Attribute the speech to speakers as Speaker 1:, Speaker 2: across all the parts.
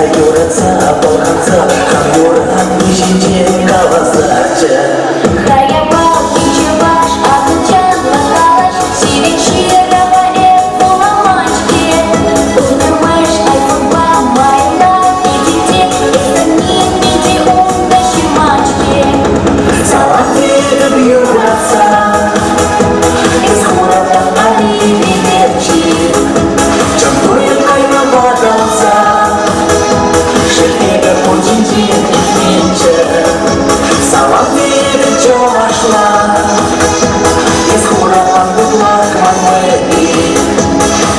Speaker 1: Sayuran polhansa Kamyuran Nishije Kawasaki
Speaker 2: Хаябал, Чуваш, Атучан, Макалаш, Сивичирова, Эфула, Мачки. Узнаешь, Альфаба, Майна, Идите, Эстамин, Иди, Умдащи, Мачки.
Speaker 1: Салатега бьюраса Из Хурата Али Видерчи Чамтует Кайма Бадалса Шельнега Пучинчи Менче Салатега Чомашла Из Хурата Будлак Манвеи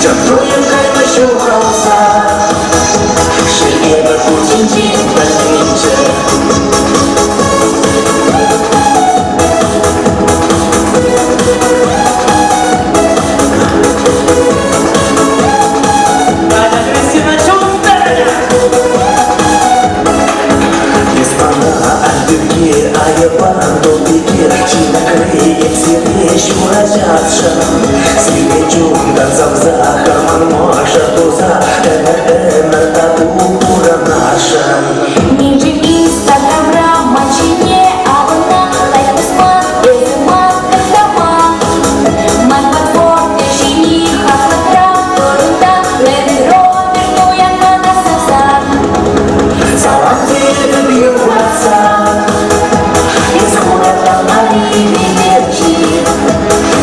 Speaker 1: Чамтует Кайма Шухалса Шельнега Пучинчи Менче
Speaker 2: Ниже Инстаграма, Мачине, Авана, Лайфбэсман, Эзэман, Эфтаман. Манпатфорд, Эшини, Хахлатра, Торунта, Лэнд Ровер, Туяна, Насазан.
Speaker 1: Салатега бьюраса Из Хурата Али Видерчи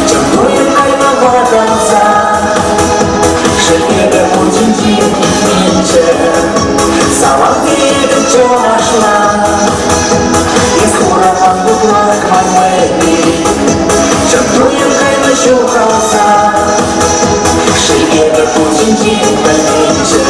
Speaker 1: Чамтует Кайма Бадалса Шельнега Пучинчи Менче Салатега Чомашла Из Хурата Будлак Манвеи Чамтует Кайма Шухалса Шельнега Пучинчи Менче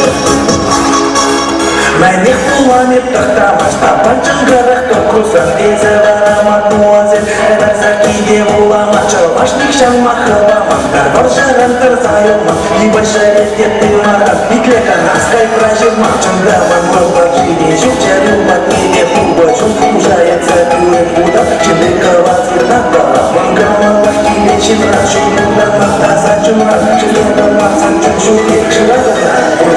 Speaker 1: Мәнех буламет тақтамаш Тапан чыңғырық тоқусан Тезевара мадмуазель Әнәзәкиде булама Чалмашник шамма хыламам Дарбар жарантыр зайылмам Небольшая детты марам Иклека наскай прожимам Чыңғаман бабажине Жукчарюмат неге пубачун Ужается бюрен будам Чындыкова цирнат бала Мангама бахтиле чимран Шумран мақтаса чумран Чыңғаман сан чун шуке Шырадана